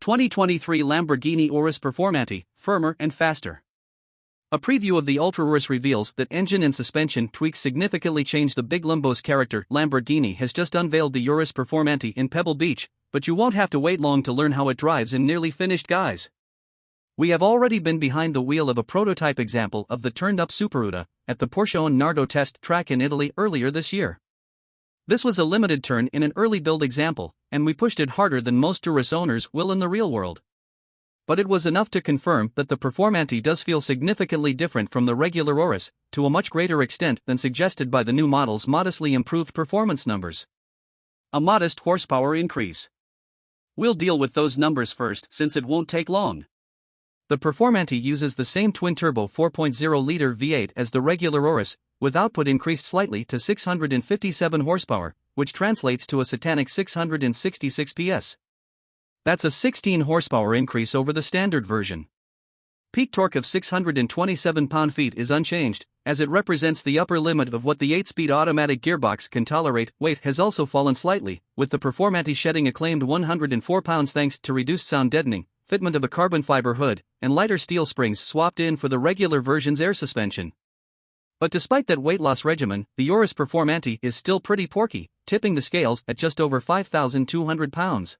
2023 Lamborghini Urus Performante, firmer and faster. A preview of the ultra-Urus reveals that engine and suspension tweaks significantly change the big Lambo's character. Lamborghini has just unveiled the Urus Performante in Pebble Beach, but you won't have to wait long to learn how it drives in nearly finished guise. We have already been behind the wheel of a prototype example of the turned-up Superuta at the Porsche Nardo test track in Italy earlier this year. This was a limited turn in an early build example, and we pushed it harder than most Urus owners will in the real world. But it was enough to confirm that the Performante does feel significantly different from the regular Urus, to a much greater extent than suggested by the new model's modestly improved performance numbers. A modest horsepower increase. We'll deal with those numbers first since it won't take long. The Performante uses the same twin-turbo 4.0-liter V8 as the regular Urus, with output increased slightly to 657 horsepower, which translates to a satanic 666 PS. That's a 16 horsepower increase over the standard version. Peak torque of 627 pound-feet is unchanged, as it represents the upper limit of what the 8-speed automatic gearbox can tolerate. Weight has also fallen slightly, with the Performante shedding acclaimed 104 pounds thanks to reduced sound deadening, fitment of a carbon fiber hood, and lighter steel springs swapped in for the regular version's air suspension. But despite that weight loss regimen, the Urus Performante is still pretty porky, tipping the scales at just over 5,200 pounds.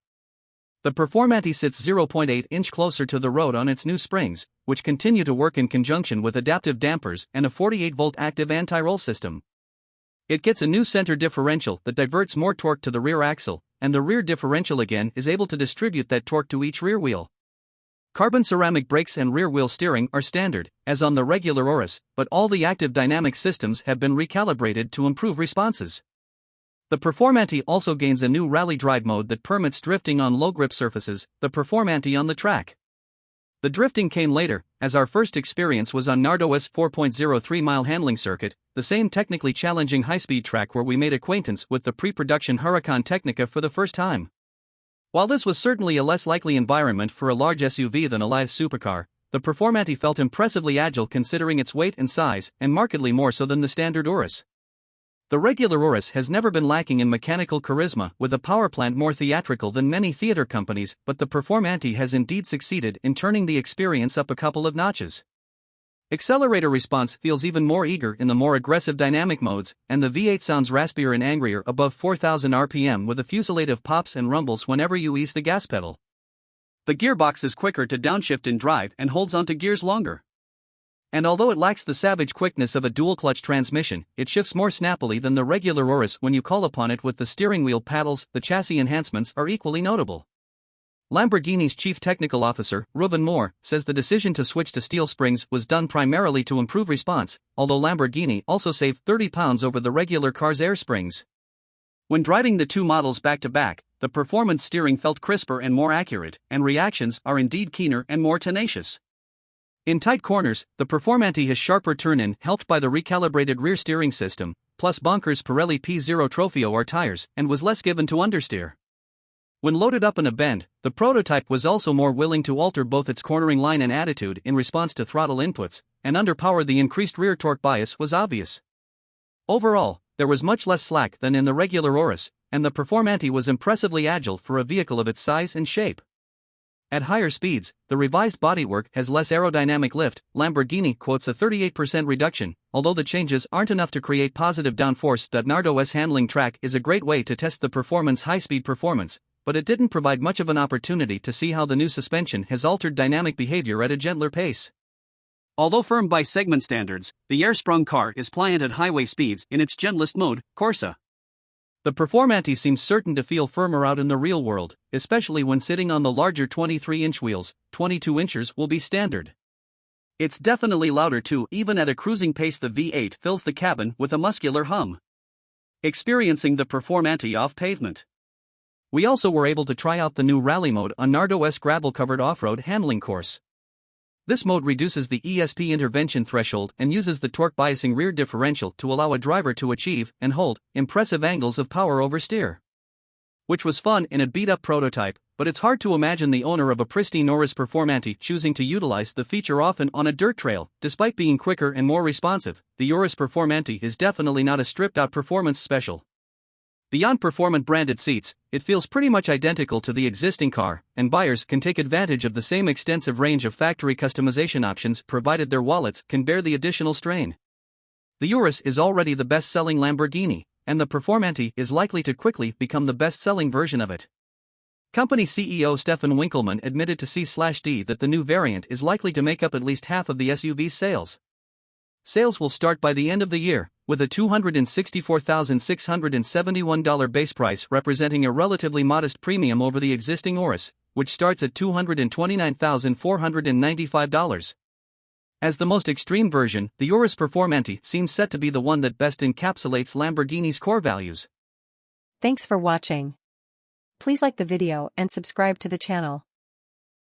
The Performante sits 0.8 inch closer to the road on its new springs, which continue to work in conjunction with adaptive dampers and a 48-volt active anti-roll system. It gets a new center differential that diverts more torque to the rear axle, and the rear differential again is able to distribute that torque to each rear wheel. Carbon ceramic brakes and rear wheel steering are standard, as on the regular Urus, but all the active dynamic systems have been recalibrated to improve responses. The Performante also gains a new rally drive mode that permits drifting on low-grip surfaces, the Performante on the track. The drifting came later, as our first experience was on Nardo's 4.03-mile handling circuit, the same technically challenging high-speed track where we made acquaintance with the pre-production Huracan Technica for the first time. While this was certainly a less likely environment for a large SUV than a lithe supercar, the Performante felt impressively agile considering its weight and size, and markedly more so than the standard Urus. The regular Urus has never been lacking in mechanical charisma, with a powerplant more theatrical than many theater companies, but the Performante has indeed succeeded in turning the experience up a couple of notches. Accelerator response feels even more eager in the more aggressive dynamic modes, and the V8 sounds raspier and angrier above 4,000 RPM with a fusillade of pops and rumbles whenever you ease the gas pedal. The gearbox is quicker to downshift in drive and holds onto gears longer. And although it lacks the savage quickness of a dual-clutch transmission, it shifts more snappily than the regular Urus when you call upon it with the steering wheel paddles. The chassis enhancements are equally notable. Lamborghini's chief technical officer, Reuven Moore, says the decision to switch to steel springs was done primarily to improve response, although Lamborghini also saved 30 pounds over the regular car's air springs. When driving the two models back-to-back, the performance steering felt crisper and more accurate, and reactions are indeed keener and more tenacious. In tight corners, the Performante has sharper turn-in helped by the recalibrated rear steering system, plus Bonkers Pirelli P0 Trofeo R tires, and was less given to understeer. When loaded up in a bend, the prototype was also more willing to alter both its cornering line and attitude in response to throttle inputs, and under power the increased rear torque bias was obvious. Overall, there was much less slack than in the regular Urus, and the Performante was impressively agile for a vehicle of its size and shape. At higher speeds, the revised bodywork has less aerodynamic lift. Lamborghini quotes a 38% reduction, although the changes aren't enough to create positive downforce. Nardo's handling track is a great way to test the performance high-speed performance, but it didn't provide much of an opportunity to see how the new suspension has altered dynamic behavior at a gentler pace. Although firm by segment standards, the air-sprung car is pliant at highway speeds in its gentlest mode, Corsa. The Performante seems certain to feel firmer out in the real world, especially when sitting on the larger 23-inch wheels. 22 inches will be standard. It's definitely louder too. Even at a cruising pace, the V8 fills the cabin with a muscular hum. Experiencing the Performante off pavement. We also were able to try out the new rally mode on Nardo's gravel-covered off-road handling course. This mode reduces the ESP intervention threshold and uses the torque biasing rear differential to allow a driver to achieve and hold impressive angles of power over steer. Which was fun in a beat-up prototype, but it's hard to imagine the owner of a pristine Urus Performante choosing to utilize the feature often on a dirt trail. Despite being quicker and more responsive, the Urus Performante is definitely not a stripped-out performance special. Beyond performant branded seats, it feels pretty much identical to the existing car, and buyers can take advantage of the same extensive range of factory customization options provided their wallets can bear the additional strain. The Urus is already the best-selling Lamborghini, and the Performante is likely to quickly become the best-selling version of it. Company CEO Stefan Winkelmann admitted to C/D that the new variant is likely to make up at least half of the SUV's sales. Sales will start by the end of the year, with a $264,671 base price representing a relatively modest premium over the existing Urus, which starts at $229,495. As the most extreme version, the Urus Performante seems set to be the one that best encapsulates Lamborghini's core values. Thanks for watching. Please like the video and subscribe to the channel.